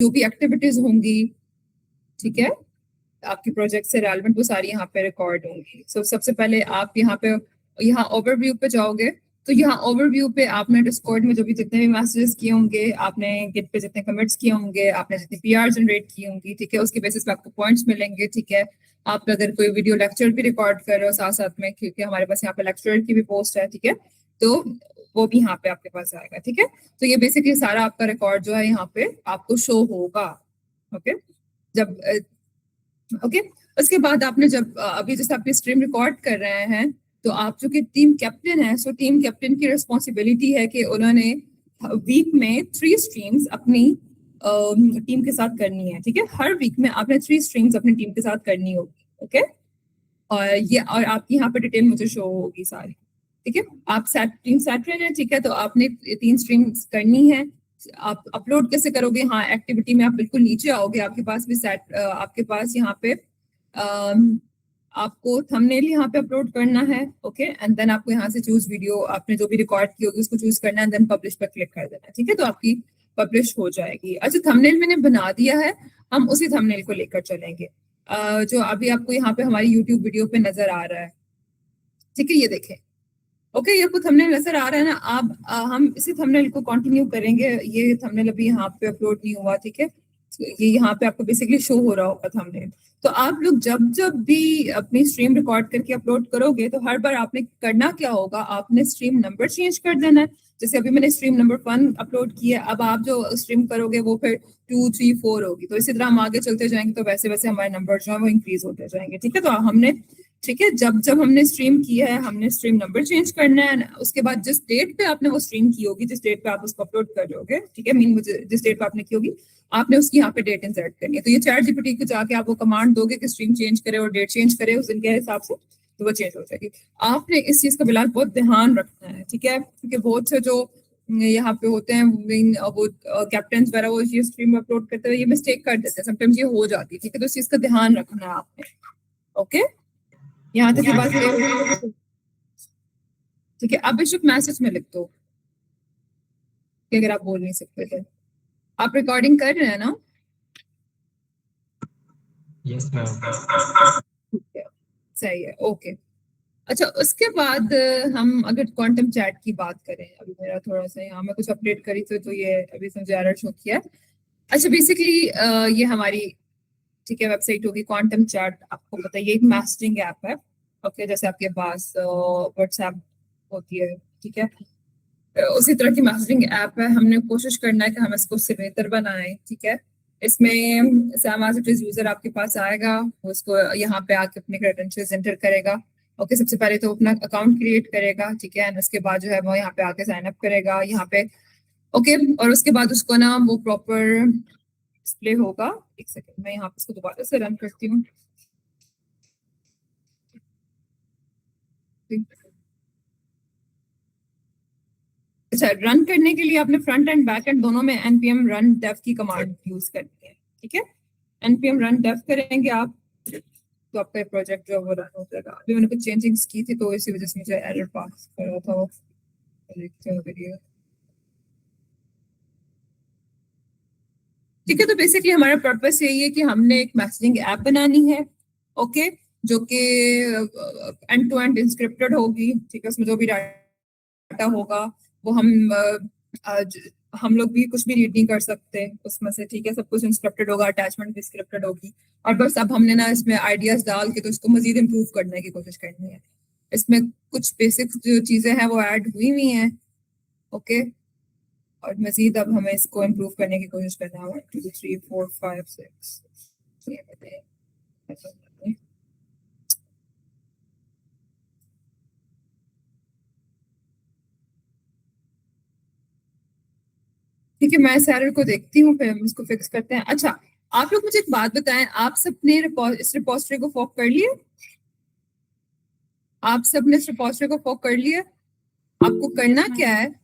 जो भी एक्टिविटीज होंगी, ठीक है, आपके प्रोजेक्ट से रेलेवेंट, वो सारी यहाँ पे रिकॉर्ड होंगी। सो सबसे पहले आप यहाँ ओवरव्यू पे जाओगे, तो यहाँ ओवरव्यू पे आपने डिस्कॉर्ड में जो भी जितने भी मैसेजेस किए होंगे, आपने गिट पे जितने कमेंट्स किए होंगे, आपने जितनी पीआर जनरेट की होंगी, ठीक है, उसके बेसिस पे आपको पॉइंट्स मिलेंगे, ठीक है। आप अगर कोई वीडियो लेक्चर भी रिकॉर्ड कर रहे हो साथ साथ में, क्योंकि हमारे पास यहाँ पे लेक्चर की भी पोस्ट है, ठीक है, तो वो भी यहाँ पे आपके पास आएगा, ठीक है। तो ये बेसिकली सारा आपका रिकॉर्ड जो है यहाँ पे आपको शो होगा। ओके, जब ओके उसके बाद आपने जब अभी जैसे आपकी स्ट्रीम रिकॉर्ड कर रहे हैं, तो आप जो कि टीम कैप्टन है, सो टीम कैप्टन की रिस्पॉन्सिबिलिटी है कि उन्होंने वीक में 3 स्ट्रीम्स अपनी टीम के साथ करनी है, ठीक है। हर वीक में आपने 3 स्ट्रीम्स अपनी टीम के साथ करनी होगी, ओके। और आपकी यहाँ पे डिटेल मुझे शो होगी सारी, ठीक है। आप टीम सेट हैं, ठीक है, तो आपने 3 स्ट्रीम्स करनी है। आप अपलोड कैसे करोगे? हाँ, एक्टिविटी में आप बिल्कुल नीचे आओगे, आपके पास भी आपके पास यहाँ पे आपको थंबनेल यहाँ पे अपलोड करना है, ओके, एंड देन आपको यहाँ से चूज वीडियो, आपने जो भी रिकॉर्ड की होगी उसको चूज करना है, देन पब्लिश पर क्लिक कर देना है, ठीक है, तो आपकी पब्लिश हो जाएगी। अच्छा, थंबनेल मैंने बना दिया है, हम उसी थंबनेल को लेकर चलेंगे जो अभी आपको यहाँ पे हमारी यूट्यूब वीडियो पे नजर आ रहा है, ठीक है, ये देखें। ओके, ये आपको थंबनेल नजर आ रहा है ना? हम इसी थंबनेल को कंटिन्यू करेंगे। ये थंबनेल अभी यहाँ पे अपलोड नहीं हुआ, ठीक है, ये यहाँ पे आपको बेसिकली शो हो रहा होगा थंबनेल। तो आप लोग जब जब भी अपनी स्ट्रीम रिकॉर्ड करके अपलोड करोगे, तो हर बार आपने करना क्या होगा, आपने स्ट्रीम नंबर चेंज कर देना है। जैसे अभी मैंने स्ट्रीम नंबर 1 अपलोड किया, अब आप जो स्ट्रीम करोगे वो फिर 2, 3, 4 होगी। तो इसी तरह हम आगे चलते जाएंगे, तो वैसे वैसे हमारे नंबर जो है वो इंक्रीज होते जाएंगे, ठीक है। तो हमने, ठीक है, जब जब हमने स्ट्रीम किया है, हमने स्ट्रीम नंबर चेंज करना है। उसके बाद जिस डेट पे आपने वो स्ट्रीम की होगी, जिस डेट पे आप उसको अपलोड कर रहे ठीक है, मीन जिस डेट पे आपने की होगी, आपने उसकी यहाँ पे डेट इंसर्ट करनी है। तो ये चैट जीपीटी को जाके आप वो कमांड दोगे कि स्ट्रीम चेंज करे और डेट चेंज करे उस दिन के हिसाब से, तो वो चेंज हो जाएगी। आपने इस चीज का बिल्कुल बहुत ध्यान रखना है, ठीक है, क्योंकि बहुत से जो यहाँ पे होते हैं वो कैप्टन वगैरह, वो ये स्ट्रीम में अपलोड करते हुए ये मिस्टेक कर देते हैं, समटाइम्स ये हो जाती है, ठीक है। तो इस चीज का ध्यान रखना है आपने, ओके। यहाँ तक की बात, ठीक है। अब बेशक मैसेज में लिख दो कि अगर आप बोल नहीं सकते थे। आप रिकॉर्डिंग कर रहे हैं ना? Yes ma'am. ठीक है, सही है, ओके। अच्छा, उसके बाद हम अगर क्वांटम चैट की बात करें, अभी मेरा थोड़ा सा यहाँ मैं कुछ अपडेट करी तो ये अभी मुझे एरर शो किया। अच्छा, बेसिकली ये हमारी, ठीक है, वेबसाइट होगी क्वांटम चैट। आपको पता है ये एक मैसेजिंग ऐप है, ओके, जैसे आपके पास व्हाट्सएप होती है, ठीक है, उसी तरह की मैसेजिंग ऐप है। हमने कोशिश करना है कि हम इसको उससे बेहतर बनाएं, ठीक है। इसमें यूजर आपके पास आएगा, वो उसको यहाँ पे आके अपने क्रेडेंशियल्स एंटर करेगा, ओके। सबसे पहले तो अपना अकाउंट क्रिएट करेगा, ठीक है, उसके बाद जो है वो यहाँ पे आके साइन अप करेगा यहाँ पे, ओके। और उसके बाद उसको ना वो प्रॉपर डिस्प्ले होगा। एक सेकंड, मैं यहाँ पे इसको दोबारा से रन करती हूँ। अच्छा, रन करने के लिए आपने फ्रंट एंड बैक एंड दोनों में npm run dev की कमांड यूज करनी है, ठीक है। npm run dev करेंगे आप, तो आपका प्रोजेक्ट जो है वो रन हो जाएगा। अभी मैंने कुछ चेंजिंग्स की थी तो इसी वजह से मुझे एरर पास कर रहा था वो, देखते हैं वीडियो, ठीक है। तो बेसिकली हमारा पर्पस यही है कि हमने एक मैसेजिंग ऐप बनानी है, ओके, जो कि एंड टू एंड इंस्क्रिप्टेड होगी, ठीक है। उसमें जो भी डाटा होगा वो हम लोग भी कुछ भी रीड नहीं कर सकते उसमें से, ठीक है, सब कुछ इंस्क्रिप्टेड होगा, अटैचमेंट भी स्क्रिप्टेड होगी। और बस अब हमने ना इसमें आइडियाज डाल के तो इसको मजीद इम्प्रूव करने की कोशिश करनी है। इसमें कुछ बेसिक जो चीजें हैं वो ऐड हुई हुई हैं, ओके, और मजीद अब हमें इसको इम्प्रूव करने की कोशिश करना है। 1 2 3 4 5 6 ठीक है, मैं एरर को देखती हूँ, फिर हम इसको फिक्स करते हैं। अच्छा, आप लोग मुझे एक बात बताएं, आप सबने इस रिपोजिटरी को फॉर्क कर लिया? आप सबने इस रिपोजिटरी को फॉर्क कर लिया? आपको करना क्या है?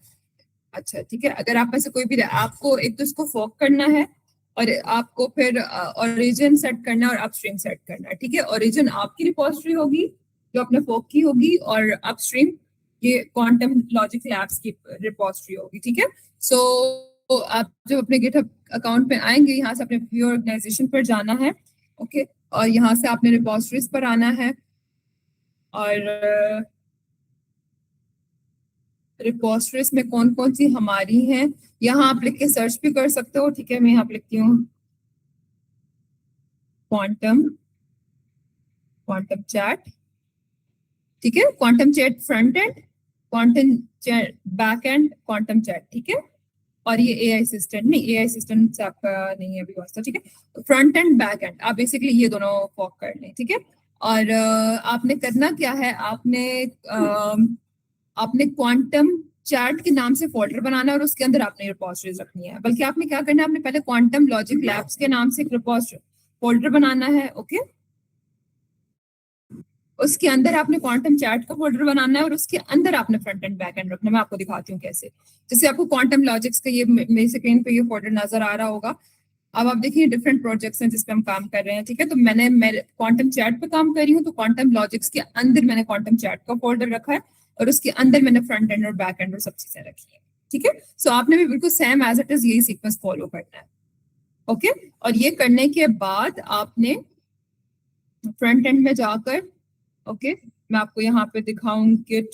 अच्छा, ठीक है, अगर आप में से कोई भी आपको एक तो इसको फॉर्क करना है, और आपको फिर ओरिजिन सेट करना है और अपस्ट्रीम सेट करना है, ठीक है। ओरिजिन आपकी रिपोजिटरी होगी जो आपने फॉर्क की होगी, और अपस्ट्रीम ये क्वांटम लॉजिक लैब्स की रिपोजिटरी होगी, ठीक है। सो आप जब अपने गिटहब अकाउंट पे आएंगे, यहाँ से अपने व्यू ऑर्गेनाइजेशन पर जाना है, ओके, और यहाँ से आपने रिपोजिटरीज पर आना है, और रिपोजिटरीज में कौन कौन सी हमारी हैं यहाँ आप लिख के सर्च भी कर सकते हो, ठीक है। मैं यहाँ पे लिखती हूँ क्वांटम चैट, ठीक है, quantum chat front end, quantum chat back and, quantum chat, ठीक है। और ये एआई असिस्टेंट नहीं, एआई असिस्टेंट से आपका नहीं है अभी वास्ता, ठीक है। फ्रंट एंड बैक एंड आप बेसिकली ये दोनों फॉक कर लें, ठीक है। और आपने करना क्या है, आपने क्वांटम चैट के नाम से फोल्डर बनाना है और उसके अंदर आपने रिपोजिटरीज रखनी है। बल्कि आपने क्या करना है, आपने पहले क्वांटम लॉजिक लैब्स के नाम से एक रिपोजिटरी फोल्डर बनाना है, ओके। उसके अंदर आपने क्वांटम चैट का फोल्डर बनाना है और उसके अंदर आपने फ्रंट एंड बैक एंड रखना है। मैं आपको दिखाती हूँ कैसे। जैसे आपको क्वांटम लॉजिक्स का ये मेरी स्क्रीन पे ये फोल्डर नजर आ रहा होगा। अब आप देखिए डिफरेंट प्रोजेक्ट्स हैं जिस पे हम काम कर रहे हैं, ठीक है। तो मैं क्वांटम चैट पे काम कर रही हूँ, तो क्वांटम लॉजिक्स के अंदर मैंने क्वांटम चैट का फोल्डर रखा है और उसके अंदर मैंने फ्रंट एंड और बैक एंड और सब चीजें रखी है, ठीक है। सो आपने भी बिल्कुल सेम एज इट इज यही सीक्वेंस फॉलो करना है, ओके। और ये करने के बाद आपने फ्रंट एंड में जाकर, ओके, मैं आपको यहाँ पे दिखाऊं गिट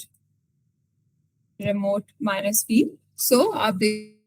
रिमोट -p। सो आप देख